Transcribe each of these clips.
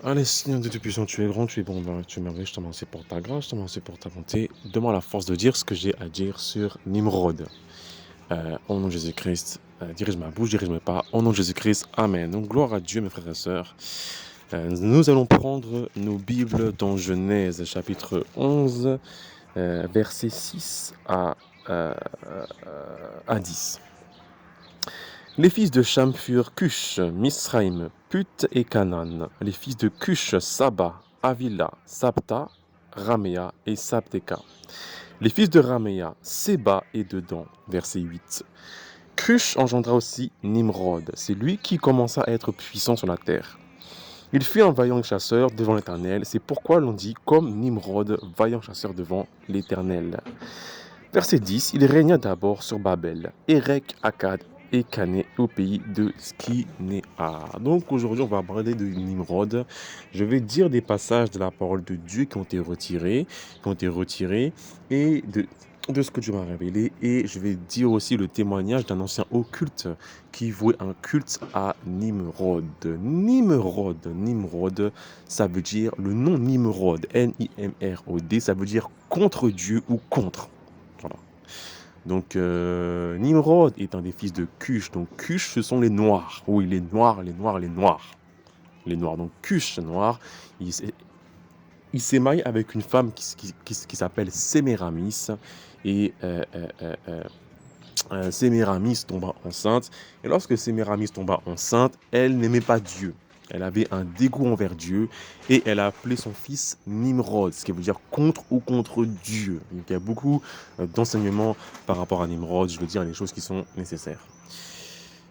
Allez, Seigneur Dieu Tout-Puissant, tu es grand, tu es bon, tu es merveilleux, je te remercie pour ta grâce, je te remercie pour ta bonté. Donne-moi la force de dire ce que j'ai à dire sur Nimrod. Au nom de Jésus-Christ, dirige ma bouche, dirige mes pas. Au nom de Jésus-Christ, Amen. Donc, gloire à Dieu, mes frères et sœurs. Nous allons prendre nos Bibles dans Genèse, chapitre 11, versets 6 à 10. Les fils de Cham furent Cush, Misraïm, Put et Canaan. Les fils de Cush, Saba, Avila, Sabta, Raméa et Sabteka. Les fils de Raméa, Séba et Dedan. Verset 8. Cush engendra aussi Nimrod. C'est lui qui commença à être puissant sur la terre. Il fut un vaillant chasseur devant l'Éternel. C'est pourquoi l'on dit comme Nimrod, vaillant chasseur devant l'Éternel. Verset 10. Il régna d'abord sur Babel, Érec, Akkad et Cané au pays de Skinéa. Donc aujourd'hui on va parler de Nimrod. Je vais dire des passages de la parole de Dieu qui ont été retirés et de ce que Dieu m'a révélé, et je vais dire aussi le témoignage d'un ancien occulte qui vouait un culte à Nimrod. Nimrod, ça veut dire le nom Nimrod, N-I-M-R-O-D, ça veut dire contre Dieu ou contre. Voilà. Donc, Nimrod est un des fils de Cush. Donc, Cush, ce sont les Noirs. Oui, les Noirs. Donc, Cush, noir, il s'est marié avec une femme qui s'appelle Séméramis. Et Séméramis tomba enceinte. Et lorsque Séméramis tomba enceinte, elle n'aimait pas Dieu. Elle avait un dégoût envers Dieu et elle a appelé son fils Nimrod, ce qui veut dire contre ou contre Dieu. Donc il y a beaucoup d'enseignements par rapport à Nimrod, je veux dire les choses qui sont nécessaires.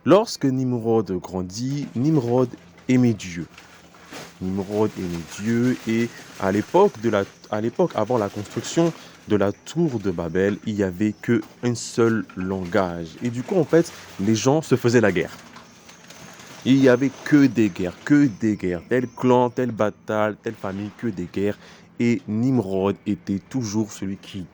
Lorsque Nimrod grandit, Nimrod aimait Dieu. Nimrod aimait Dieu et à l'époque, avant la construction de la tour de Babel, il n'y avait qu'un seul langage. Et du coup, en fait, les gens se faisaient la guerre. Il n'y avait que des guerres, tel clan, telle bataille, telle famille, que des guerres. Et Nimrod était toujours celui qui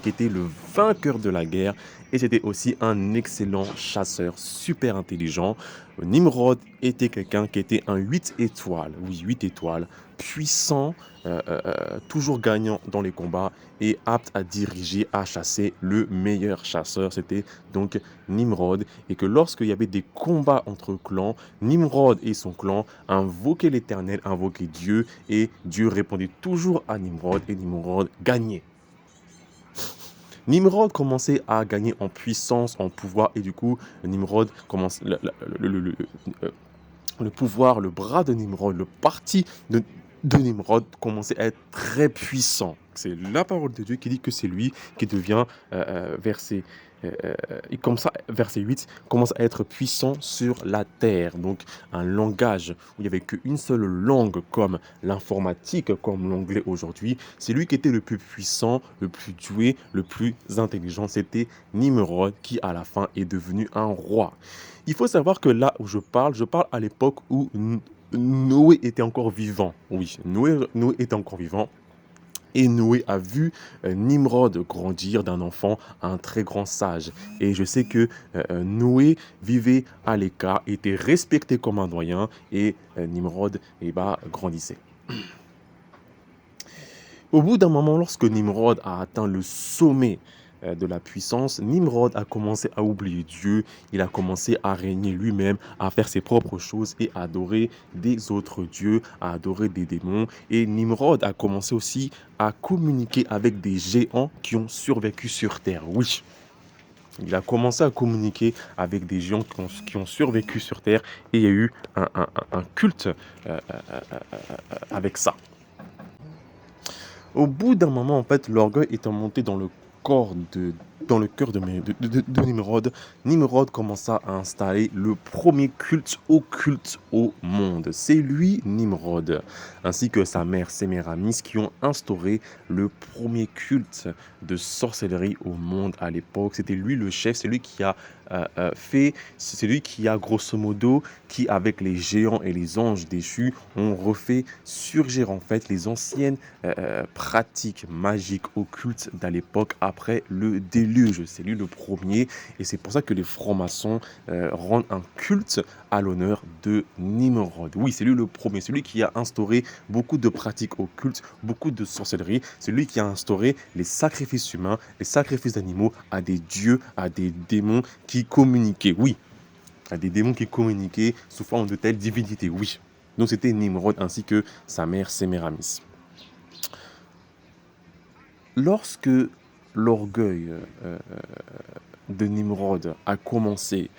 était le vainqueur de la guerre. Et c'était aussi un excellent chasseur, super intelligent. Nimrod était quelqu'un qui était un 8 étoiles, oui, 8 étoiles, puissant, toujours gagnant dans les combats et apte à diriger, à chasser. Le meilleur chasseur, c'était donc Nimrod. Et que lorsqu'il y avait des combats entre clans, Nimrod et son clan invoquaient l'Éternel, invoquaient Dieu, et Dieu répondait toujours à Nimrod, et Nimrod gagnait. Nimrod commençait à gagner en puissance, en pouvoir, et du coup, Nimrod commence le pouvoir, le bras de Nimrod, le parti de Nimrod commençait à être très puissant. C'est la parole de Dieu qui dit que c'est lui qui devient, verset 8, commence à être puissant sur la terre. Donc un langage où il n'y avait qu'une seule langue comme l'informatique, comme l'anglais aujourd'hui. C'est lui qui était le plus puissant, le plus doué, le plus intelligent. C'était Nimrod qui à la fin est devenu un roi. Il faut savoir que là où je parle à l'époque où Noé était encore vivant. Oui, Noé était encore vivant. Et Noé a vu Nimrod grandir d'un enfant à un très grand sage. Et je sais que Noé vivait à l'écart, était respecté comme un doyen, et Nimrod grandissait. Au bout d'un moment, lorsque Nimrod a atteint le sommet de la puissance, Nimrod a commencé à oublier Dieu, il a commencé à régner lui-même, à faire ses propres choses et à adorer des autres dieux, à adorer des démons. Et Nimrod a commencé aussi à communiquer avec des géants qui ont survécu sur Terre. Oui, il a commencé à communiquer avec des géants qui ont survécu sur Terre, et il y a eu un culte avec ça. Au bout d'un moment, en fait, l'orgueil étant monté dans le cœur de Nimrod, Nimrod commença à installer le premier culte occulte au monde. C'est lui, Nimrod, ainsi que sa mère Séméramis, qui ont instauré le premier culte de sorcellerie au monde à l'époque. C'était lui le chef, c'est lui qui a fait, c'est celui qui a grosso modo, qui avec les géants et les anges déchus, ont refait surgir en fait les anciennes pratiques magiques occultes d'à l'époque après le déluge. C'est lui le premier et c'est pour ça que les francs-maçons rendent un culte à l'honneur de Nimrod. Oui, c'est lui le premier, celui qui a instauré beaucoup de pratiques occultes, beaucoup de sorcellerie, c'est lui qui a instauré les sacrifices humains, les sacrifices d'animaux à des dieux, à des démons qui communiquaient. Oui, à des démons qui communiquaient sous forme de telles divinités. Oui. Donc c'était Nimrod ainsi que sa mère Sémiramis. Lorsque l'orgueil de Nimrod a commencé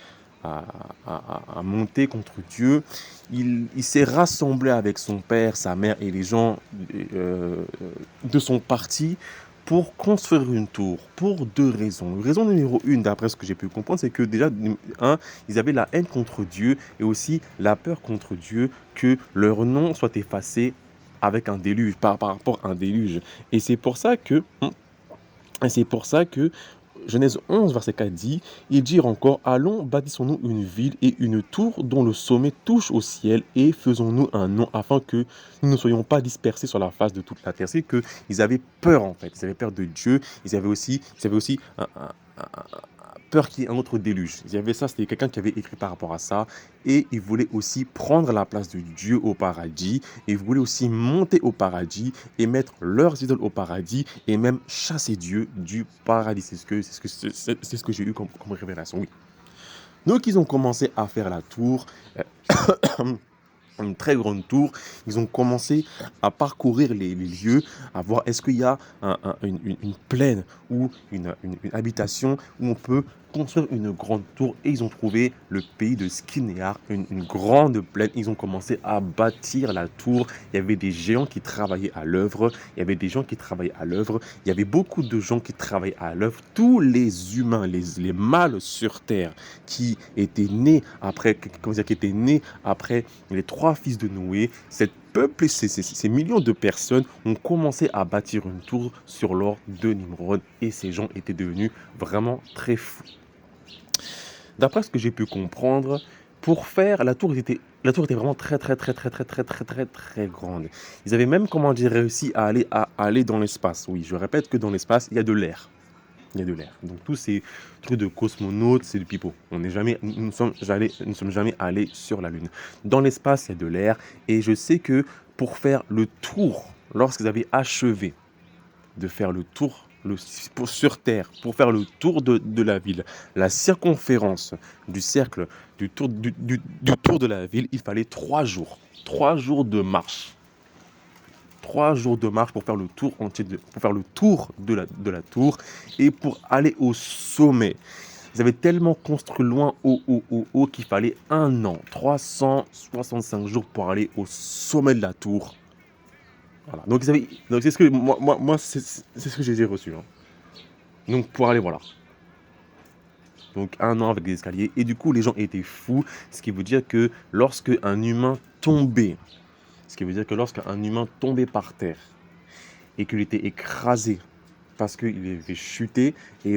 à monter contre Dieu, il s'est rassemblé avec son père, sa mère et les gens de son parti pour construire une tour, pour deux raisons. Raison numéro une, d'après ce que j'ai pu comprendre, c'est que déjà, ils avaient la haine contre Dieu et aussi la peur contre Dieu que leur nom soit effacé avec un déluge, par rapport à un déluge. Et c'est pour ça que Genèse 11, verset 4 dit, ils dirent encore, allons, bâtissons-nous une ville et une tour dont le sommet touche au ciel et faisons-nous un nom afin que nous ne soyons pas dispersés sur la face de toute la terre. C'est qu'ils avaient peur en fait, ils avaient peur de Dieu, ils avaient aussi peur qu'il y ait un autre déluge. Il y avait ça, c'était quelqu'un qui avait écrit par rapport à ça et ils voulaient aussi prendre la place de Dieu au paradis et ils voulaient aussi monter au paradis et mettre leurs idoles au paradis et même chasser Dieu du paradis. C'est ce que j'ai eu comme révélation, oui. Donc ils ont commencé à faire la tour, une très grande tour. Ils ont commencé à parcourir les lieux, à voir est-ce qu'il y a une plaine ou une habitation où on peut construire une grande tour. Et ils ont trouvé le pays de Skinéar, une grande plaine. Ils ont commencé à bâtir la tour. Il y avait des géants qui travaillaient à l'œuvre. Il y avait des gens qui travaillaient à l'œuvre. Il y avait beaucoup de gens qui travaillaient à l'œuvre. Tous les humains, les mâles sur terre qui étaient nés après, qui étaient nés après les trois fils de Noé, cette peuple, ces millions de personnes ont commencé à bâtir une tour sur l'or de Nimrod et ces gens étaient devenus vraiment très fous. D'après ce que j'ai pu comprendre, pour faire la tour était vraiment très très très très très très très très très grande. Ils avaient même réussi à aller dans l'espace. Oui, je répète que dans l'espace, il y a de l'air. Il y a de l'air. Donc tous ces trucs de cosmonautes, c'est du pipeau. Nous ne sommes jamais allés sur la Lune. Dans l'espace, il y a de l'air. Et je sais que pour faire le tour, lorsqu'ils avaient achevé de faire le tour sur Terre, pour faire le tour de la ville, la circonférence du cercle du tour de la ville, il fallait 3 jours. 3 jours de marche. 3 jours de marche pour faire le tour entier, pour faire le tour de la tour et pour aller au sommet. Ils avaient tellement construit loin, haut, qu'il fallait 1 an, 365 jours pour aller au sommet de la tour. Voilà. Donc c'est ce que moi c'est ce que j'ai reçu. Hein. Donc pour aller voilà. Donc 1 an avec des escaliers et du coup les gens étaient fous, ce qui veut dire que lorsque un humain tombait, par terre et qu'il était écrasé parce qu'il avait chuté, et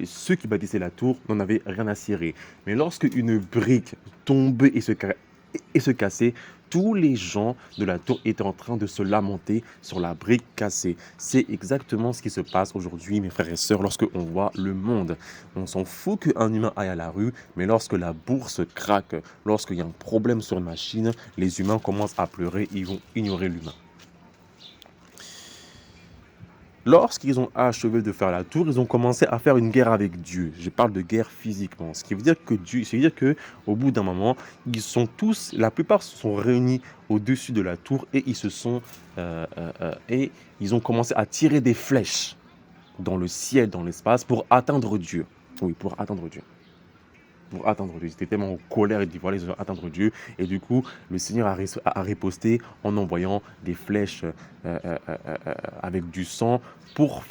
ceux qui bâtissaient la tour n'en avaient rien à cirer. Mais lorsque une brique tombait et se cassait, tous les gens de la tour étaient en train de se lamenter sur la brique cassée. C'est exactement ce qui se passe aujourd'hui, mes frères et sœurs, lorsque on voit le monde. On s'en fout qu'un humain aille à la rue, mais lorsque la bourse craque, lorsqu'il y a un problème sur une machine, les humains commencent à pleurer et ils vont ignorer l'humain. Lorsqu'ils ont achevé de faire la tour, ils ont commencé à faire une guerre avec Dieu. Je parle de guerre physiquement. Ce qui veut dire que au bout d'un moment, la plupart se sont réunis au-dessus de la tour et ils ont commencé à tirer des flèches dans le ciel, dans l'espace, pour atteindre Dieu. Oui, pour atteindre Dieu. Ils étaient tellement en colère, ils disaient voilà, ils vont atteindre Dieu. Et du coup, le Seigneur a riposté en envoyant des flèches avec du sang pour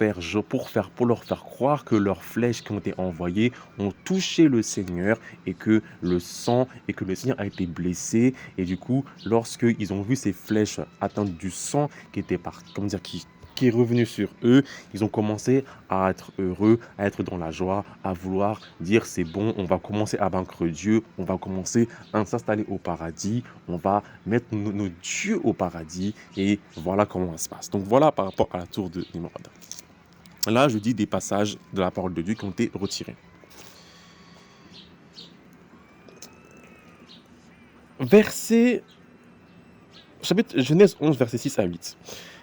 leur faire croire que leurs flèches qui ont été envoyées ont touché le Seigneur et que le Seigneur a été blessé. Et du coup, lorsqu'ils ont vu ces flèches atteindre du sang qui était qui est revenu sur eux, ils ont commencé à être heureux, à être dans la joie, à vouloir dire c'est bon, on va commencer à vaincre Dieu, on va commencer à s'installer au paradis, on va mettre nos dieux au paradis et voilà comment ça se passe. Donc voilà par rapport à la tour de Nimrod. Là, je dis des passages de la parole de Dieu qui ont été retirés. Chapitre Genèse 11, versets 6 à 8.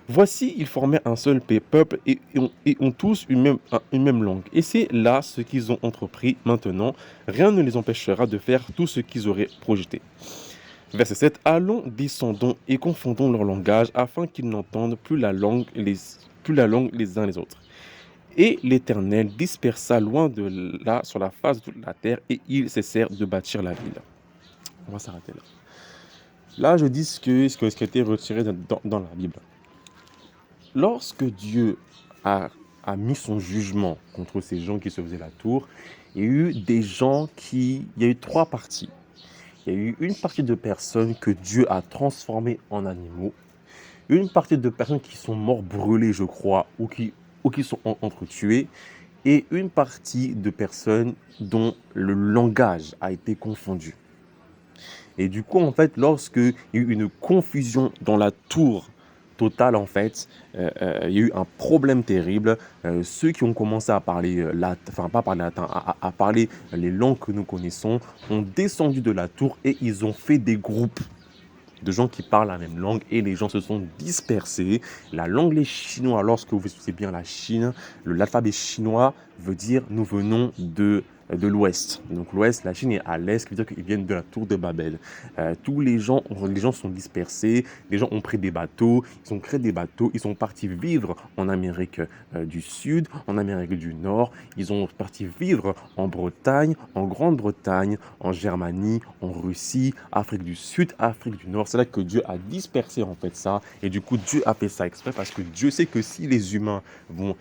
Voici, ils formaient un seul peuple et ont tous une même langue. Et c'est là ce qu'ils ont entrepris maintenant. Rien ne les empêchera de faire tout ce qu'ils auraient projeté. Verset 7. Allons, descendons et confondons leur langage afin qu'ils n'entendent plus la langue les uns les autres. Et l'Éternel dispersa loin de là sur la face de la terre et ils cessèrent de bâtir la ville. On va s'arrêter là. Là, je dis ce qui a été retiré dans la Bible. Lorsque Dieu a mis son jugement contre ces gens qui se faisaient la tour, il y a eu il y a eu trois parties. Il y a eu une partie de personnes que Dieu a transformées en animaux, une partie de personnes qui sont morts brûlées, je crois, ou qui sont entretuées, et une partie de personnes dont le langage a été confondu. Et du coup, en fait, lorsqu'il y a eu une confusion dans la tour totale, en fait, il y a eu un problème terrible. Ceux qui ont commencé à parler pas parler latin, à parler les langues que nous connaissons, ont descendu de la tour et ils ont fait des groupes de gens qui parlent la même langue et les gens se sont dispersés. La langue les chinois, lorsque vous étudiez bien la Chine, l'alphabet chinois veut dire nous venons de l'ouest. Donc l'ouest, la Chine est à l'est, ce qui veut dire qu'ils viennent de la tour de Babel. Tous les gens sont dispersés, les gens ont pris des bateaux, ils ont créé des bateaux, ils sont partis vivre en Amérique du Sud, en Amérique du Nord, ils sont partis vivre en Bretagne, en Grande-Bretagne, en Germanie, en Russie, Afrique du Sud, Afrique du Nord. C'est là que Dieu a dispersé en fait ça. Et du coup, Dieu a fait ça exprès parce que Dieu sait que si les humains vont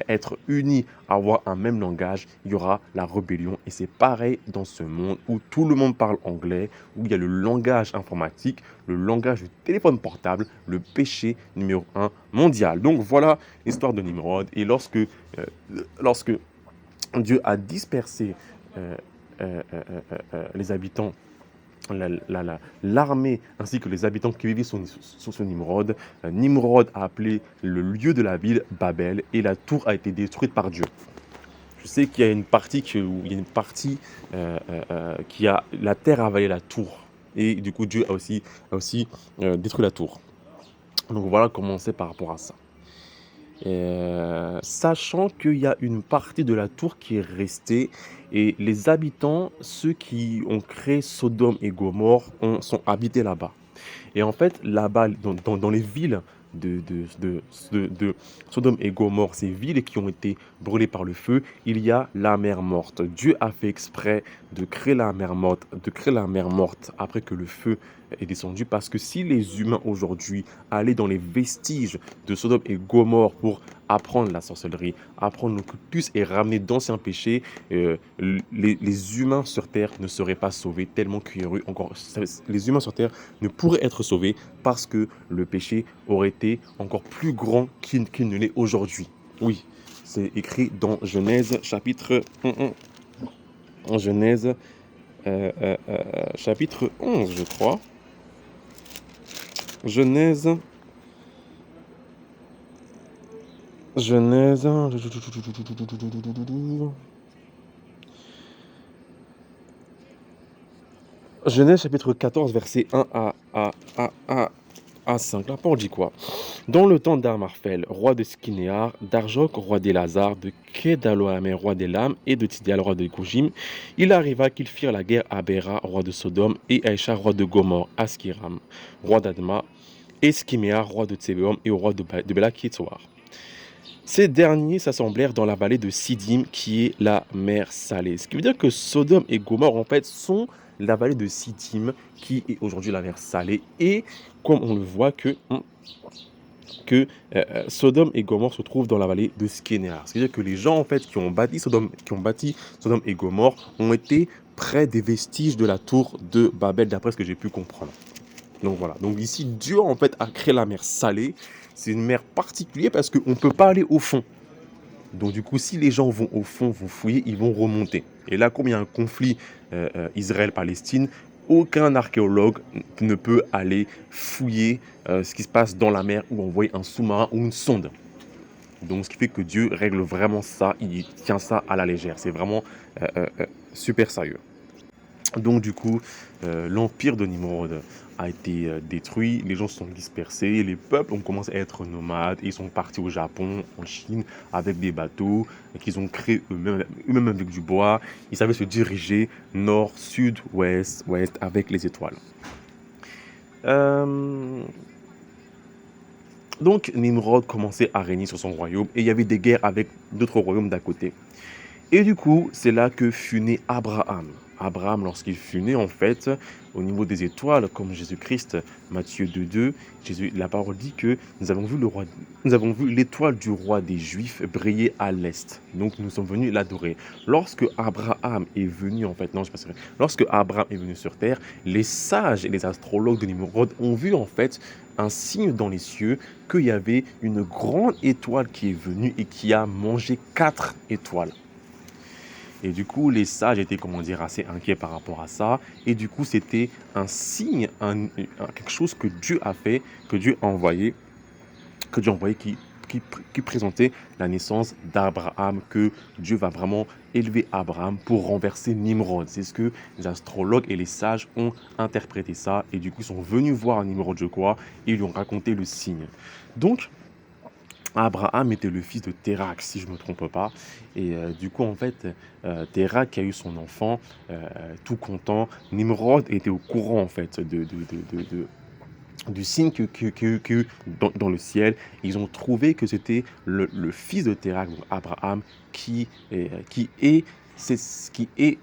être unis, avoir un même langage, il y aura la rébellion. Et c'est pareil dans ce monde où tout le monde parle anglais, où il y a le langage informatique, le langage du téléphone portable, le péché numéro 1 mondial. Donc voilà l'histoire de Nimrod. Et lorsque Dieu a dispersé les habitants, l'armée ainsi que les habitants qui vivaient sur ce Nimrod. Nimrod a appelé le lieu de la ville Babel et la tour a été détruite par Dieu. Je sais qu'il y a une partie qui a la terre a avalé la tour et du coup Dieu a aussi détruit la tour. Donc voilà comment c'est par rapport à ça. Sachant qu'il y a une partie de la tour qui est restée et les habitants, ceux qui ont créé Sodome et Gomorrhe, sont habités là-bas. Et en fait, là-bas, dans les villes de Sodome et Gomorrhe, ces villes qui ont été brûlées par le feu, il y a la mer morte. Dieu a fait exprès de créer la mer morte après que le feu est descendu, parce que si les humains aujourd'hui allaient dans les vestiges de Sodome et Gomorrhe pour apprendre la sorcellerie, apprendre l'occultus et ramener d'anciens péchés, les humains sur terre ne seraient pas sauvés, tellement qu'il y aurait encore les humains sur terre ne pourraient être sauvés parce que le péché aurait été encore plus grand qu'il ne l'est aujourd'hui. Oui, c'est écrit dans Genèse chapitre 11. En Genèse chapitre 11, je crois. Genèse. Genèse chapitre 14, verset 1 à 5. La parole dit quoi? Dans le temps d'Amarphel, roi de Skinéar, d'Arjok, roi d'Élazar, de Kedaloamer, roi d'Élam, et de Tidial, roi de Goujim, il arriva qu'ils firent la guerre à Béra, roi de Sodome, et à Écha, roi de Gomorre, à Skiram, roi d'Adma, et Skiméar, roi de Tsébéom, et au roi de Béla Kitsoar. Ces derniers s'assemblèrent dans la vallée de Sidim, qui est la mer Salée. Ce qui veut dire que Sodome et Gomorre, en fait, sont la vallée de Sidim, qui est aujourd'hui la mer Salée. Et comme on le voit que Sodome et Gomorre se trouvent dans la vallée de Skinéar. C'est-à-dire que les gens en fait qui ont bâti Sodome et Gomorre ont été près des vestiges de la tour de Babel, d'après ce que j'ai pu comprendre. Donc voilà. Donc ici, Dieu en fait a créé la mer Salée. C'est une mer particulière parce qu'on ne peut pas aller au fond. Donc du coup, si les gens vont au fond, vont fouiller, ils vont remonter. Et là, comme il y a un conflit Israël-Palestine, aucun archéologue ne peut aller fouiller ce qui se passe dans la mer ou envoyer un sous-marin ou une sonde. Donc ce qui fait que Dieu règle vraiment ça, il tient ça à la légère. C'est vraiment super sérieux. Donc du coup, l'empire de Nimrod a été détruit, les gens se sont dispersés, les peuples ont commencé à être nomades, ils sont partis au Japon, en Chine, avec des bateaux qu'ils ont créés eux-mêmes avec du bois. Ils savaient se diriger nord, sud, ouest, ouest, avec les étoiles. Euh, Donc Nimrod commençait à régner sur son royaume et il y avait des guerres avec d'autres royaumes d'à côté. Et du coup, c'est là que fut né Abraham. Abraham, lorsqu'il fut né, en fait, au niveau des étoiles, comme Jésus-Christ, Matthieu 2,2, la parole dit que nous avons vu l'étoile du roi des Juifs briller à l'est. Donc nous sommes venus l'adorer. Lorsque Abraham est venu, en fait, non, je sais pas si c'est vrai. Lorsque Abraham est venu sur terre, les sages et les astrologues de Nimrod ont vu, en fait, un signe dans les cieux qu'il y avait une grande étoile qui est venue et qui a mangé 4 étoiles. Et du coup, les sages étaient, comment dire, assez inquiets par rapport à ça. Et du coup, c'était un signe, quelque chose que Dieu a fait, que Dieu a envoyé, qui présentait la naissance d'Abraham, que Dieu va vraiment élever Abraham pour renverser Nimrod. C'est ce que les astrologues et les sages ont interprété ça. Et du coup, ils sont venus voir Nimrod, je crois, et ils lui ont raconté le signe. Donc, Abraham était le fils de Térak, si je ne me trompe pas. Et du coup, en fait, Térak a eu son enfant, tout content. Nimrod était au courant, en fait, du signe que dans le ciel. Ils ont trouvé que c'était le fils de Térak, donc Abraham, qui est c'est ce qui est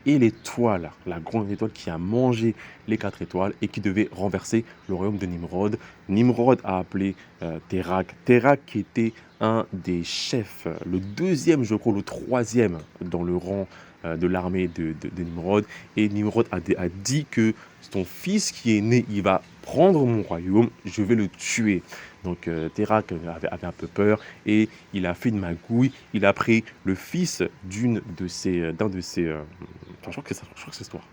l'étoile, la grande étoile qui a mangé les 4 étoiles et qui devait renverser le royaume de Nimrod. Nimrod a appelé Térak qui était un des chefs, le deuxième, je crois, le troisième dans le rang de l'armée de Nimrod. Et Nimrod a dit que ton fils qui est né, il va prendre mon royaume, je vais le tuer. Donc Térak avait un peu peur et il a fait une magouille. Il a pris le fils d'un de ses, enfin, je crois que c'est cette histoire,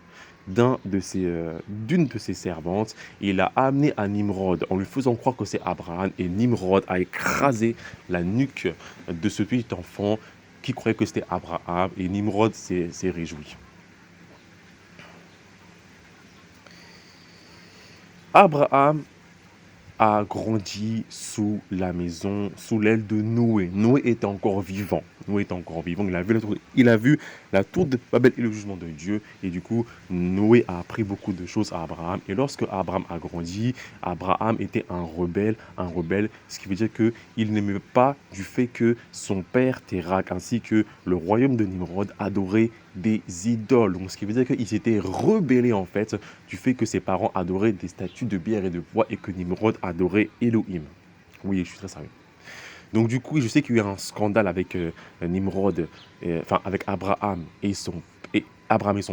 d'une de ses servantes, et il l'a amené à Nimrod en lui faisant croire que c'est Abraham, et Nimrod a écrasé la nuque de ce petit enfant qui croyait que c'était Abraham, et Nimrod s'est réjoui. Abraham a grandi sous la maison, sous l'aile de Noé. Noé était encore vivant. Noé était encore vivant. Il a vu la tour de Babel et le jugement de Dieu. Et du coup, Noé a appris beaucoup de choses à Abraham. Et lorsque Abraham a grandi, Abraham était un rebelle, ce qui veut dire qu'il n'aimait pas du fait que son père Térak ainsi que le royaume de Nimrod adorait des idoles. Donc, ce qui veut dire qu'il s'était rebellé en fait du fait que ses parents adoraient des statues de pierre et de bois et que Nimrod adorait Elohim. Oui, je suis très sérieux. Donc du coup, je sais qu'il y a eu un scandale avec Nimrod, enfin avec Abraham et son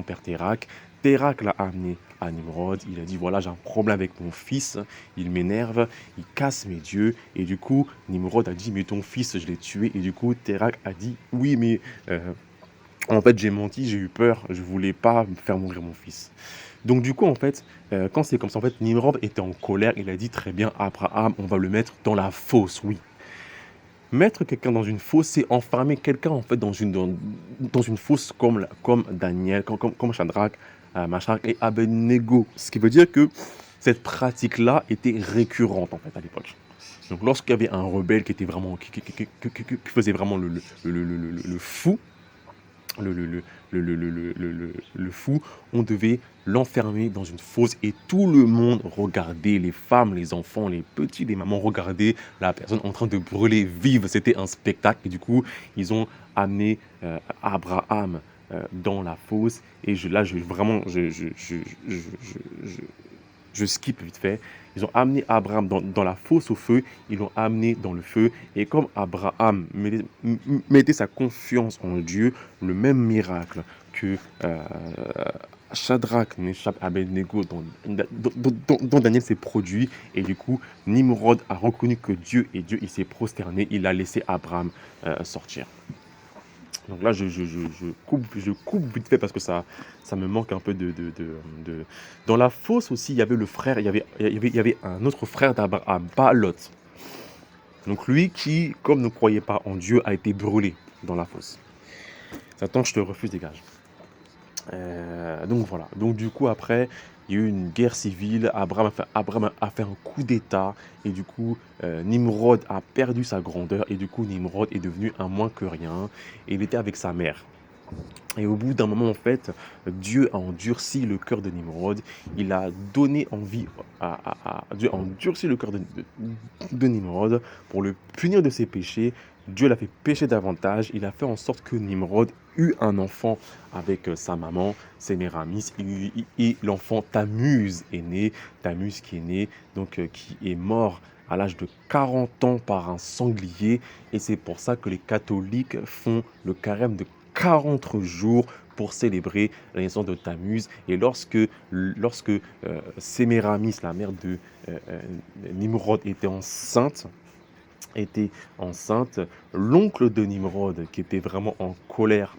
père Térak. Térak l'a amené à Nimrod. Il a dit voilà, j'ai un problème avec mon fils. Il m'énerve, il casse mes dieux. Et du coup, Nimrod a dit mais ton fils, je l'ai tué. Et du coup, Térak a dit oui, mais en fait, j'ai menti, j'ai eu peur, je voulais pas faire mourir mon fils. Donc du coup, en fait, quand c'est comme ça, en fait, Nimrod était en colère. Il a dit très bien, Abraham, on va le mettre dans la fosse, oui. Mettre quelqu'un dans une fosse, c'est enfermer quelqu'un en fait dans une fosse comme Daniel, comme Shadrach, Meshach et Abednego. Ce qui veut dire que cette pratique-là était récurrente en fait à l'époque. Donc lorsqu'il y avait un rebelle qui était vraiment qui faisait vraiment le fou, le fou, on devait l'enfermer dans une fosse et tout le monde regardait, les femmes, les enfants, les petits, les mamans regardaient la personne en train de brûler vive. C'était un spectacle et du coup, ils ont amené Abraham dans la fosse et je skip vite fait. Ils ont amené Abraham dans la fosse au feu, ils l'ont amené dans le feu. Et comme Abraham mettait sa confiance en Dieu, le même miracle que Shadrach, Meshach, Abednego, dont Daniel s'est produit. Et du coup, Nimrod a reconnu que Dieu est Dieu. Il s'est prosterné. Il a laissé Abraham sortir. Donc là, je coupe vite fait parce que ça me manque un peu de... Dans la fosse aussi, il y avait le frère, il y avait un autre frère d'Abraham, pas Lot. Donc lui qui, comme ne croyait pas en Dieu, a été brûlé dans la fosse. Satan, je te refuse, dégage. Donc voilà. Donc du coup, après, il y a eu une guerre civile. Abraham a fait un coup d'État. Et du coup, Nimrod a perdu sa grandeur. Et du coup, Nimrod est devenu un moins que rien. Et il était avec sa mère. Et au bout d'un moment, en fait, Dieu a endurci le cœur de Nimrod. Il a donné envie Dieu a endurci le cœur de Nimrod pour le punir de ses péchés. Dieu l'a fait pécher davantage. Il a fait en sorte que Nimrod eut un enfant avec sa maman, Séméramis. Et l'enfant Tammuz est né. Tammuz qui est né, donc qui est mort à l'âge de 40 ans par un sanglier. Et c'est pour ça que les catholiques font le carême de 40 jours pour célébrer la naissance de Tammuz. Et lorsque Séméramis, la mère de Nimrod, était enceinte, l'oncle de Nimrod, qui était vraiment en colère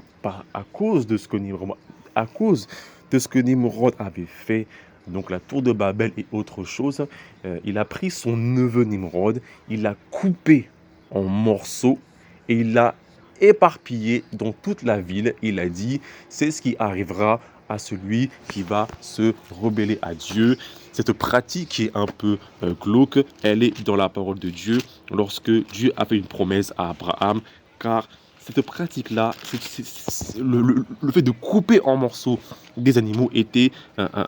à cause de ce que Nimrod avait fait, donc la tour de Babel et autre chose, il a pris son neveu Nimrod, il l'a coupé en morceaux et il l'a éparpillé dans toute la ville. Il a dit, c'est ce qui arrivera à celui qui va se rebeller à Dieu. Cette pratique qui est un peu glauque, elle est dans la parole de Dieu lorsque Dieu a fait une promesse à Abraham, car cette pratique-là, le fait de couper en morceaux des animaux était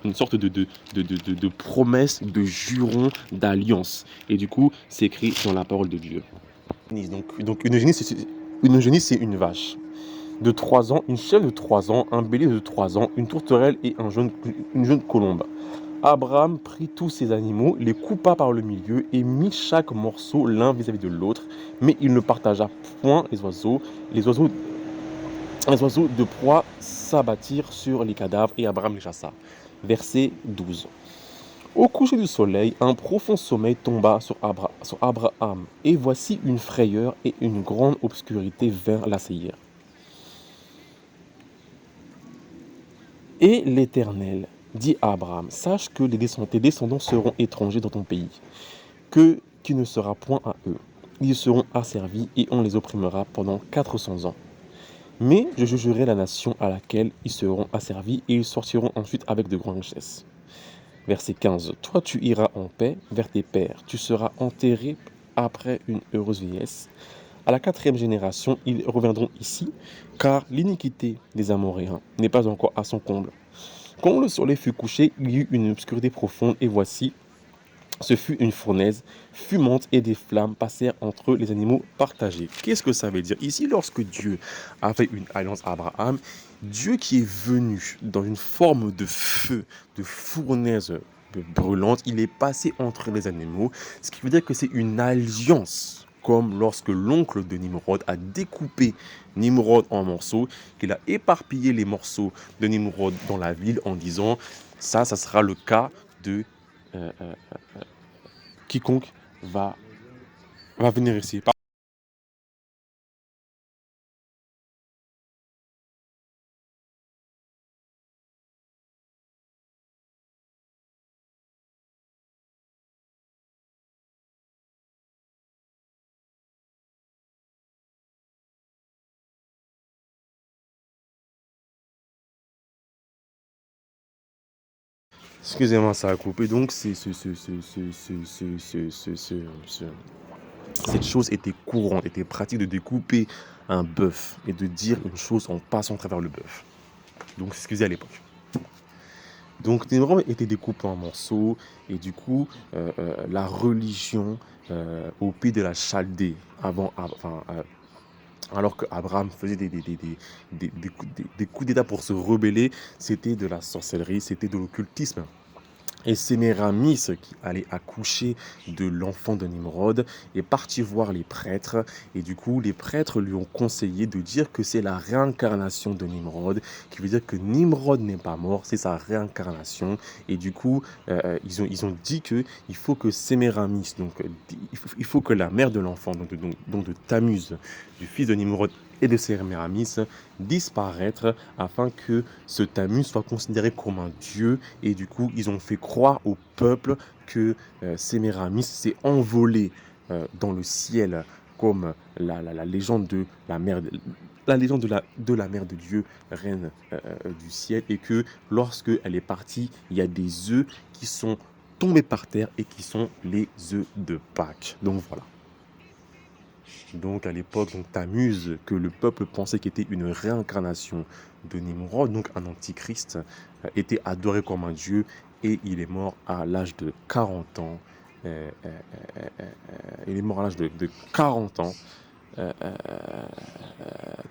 une sorte de promesse, de juron, d'alliance. Et du coup, c'est écrit dans la parole de Dieu. Donc une génisse, c'est une vache de 3 ans, une chèvre de 3 ans, un bélier de 3 ans, une tourterelle et une jeune colombe. Abraham prit tous ces animaux, les coupa par le milieu et mit chaque morceau l'un vis-à-vis de l'autre, mais il ne partagea point les oiseaux. Les oiseaux de proie s'abattirent sur les cadavres et Abraham les chassa. Verset 12. Au coucher du soleil, un profond sommeil tomba sur Abraham, et voici une frayeur et une grande obscurité vinrent l'assaillir. Et l'Éternel dit à Abraham, sache que tes descendants seront étrangers dans ton pays, que tu ne seras point à eux. Ils seront asservis et on les opprimera pendant 400 ans. Mais je jugerai la nation à laquelle ils seront asservis et ils sortiront ensuite avec de grandes richesses. Verset 15. Toi tu iras en paix vers tes pères, tu seras enterré après une heureuse vieillesse. À la 4e génération, ils reviendront ici, car l'iniquité des Amoréens n'est pas encore à son comble. Quand le soleil fut couché, il y eut une obscurité profonde, et voici, ce fut une fournaise fumante et des flammes passèrent entre les animaux partagés. Qu'est-ce que ça veut dire? Ici, lorsque Dieu a fait une alliance à Abraham, Dieu qui est venu dans une forme de feu, de fournaise brûlante, il est passé entre les animaux, ce qui veut dire que c'est une alliance, comme lorsque l'oncle de Nimrod a découpé Nimrod en morceaux, qu'il a éparpillé les morceaux de Nimrod dans la ville en disant, ça sera le cas de quiconque va venir ici. Excusez-moi, ça a coupé. Donc, cette chose était courante, était pratique de découper un bœuf et de dire une chose en passant à travers le bœuf. Donc, c'est ce qu'ils faisaient à l'époque. Donc, Nimrod était découpé en morceaux et du coup, la religion au pays de la Chaldée, alors qu'Abraham faisait des coups d'État pour se rebeller, c'était de la sorcellerie, c'était de l'occultisme. Et Séméramis, qui allait accoucher de l'enfant de Nimrod, est parti voir les prêtres. Et du coup, les prêtres lui ont conseillé de dire que c'est la réincarnation de Nimrod, qui veut dire que Nimrod n'est pas mort, c'est sa réincarnation. Et du coup, ils ont dit qu'il faut que Séméramis, donc il faut que la mère de l'enfant, donc de Tammuz, du fils de Nimrod et de Séméramis, disparaître afin que ce Tammuz soit considéré comme un dieu. Et du coup, ils ont fait croire au peuple que Séméramis s'est envolé dans le ciel comme la légende de la mère la légende de la mère de Dieu, reine du ciel, et que lorsque elle est partie, il y a des œufs qui sont tombés par terre et qui sont les œufs de Pâques. Donc voilà. Donc à l'époque, Tammuz, que le peuple pensait qu'était une réincarnation de Nimrod, donc un antichrist, était adoré comme un dieu, et il est mort à l'âge de 40 ans. Il est mort à l'âge de 40 ans,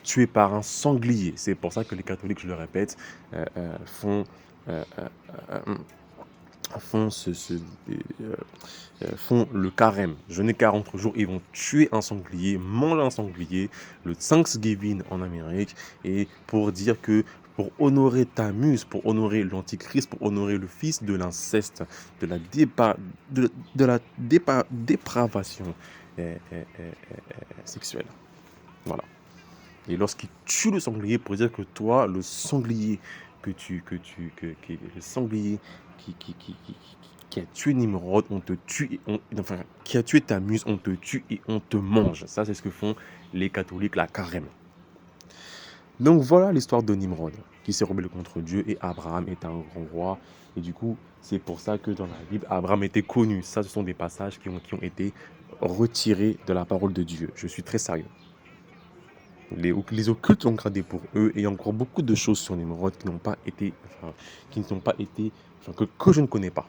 tué par un sanglier. C'est pour ça que les catholiques, je le répète, font font, font le carême, jeûner 40 jours, ils vont tuer un sanglier, manger un sanglier, le Thanksgiving en Amérique, et pour dire que pour honorer Tammuz, pour honorer l'antichrist, pour honorer le fils de l'inceste, de la, dépravation sexuelle. Voilà. Et lorsqu'il tue le sanglier, pour dire que toi, le sanglier le sanglier qui a tué Nimrod, on te tue, enfin, qui a tué Tammuz, on te tue et on te mange. Ça, c'est ce que font les catholiques, la carême. Donc voilà l'histoire de Nimrod, qui s'est rebellé contre Dieu, et Abraham est un grand roi. Et du coup, c'est pour ça que dans la Bible, Abraham était connu. Ça, ce sont des passages qui ont été retirés de la parole de Dieu. Je suis très sérieux. Les occultes ont gradé pour eux, et il y a encore beaucoup de choses sur Nimrod qui n'ont pas été, que je ne connais pas.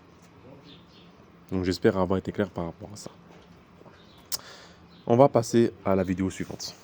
Donc j'espère avoir été clair par rapport à ça. On va passer à la vidéo suivante.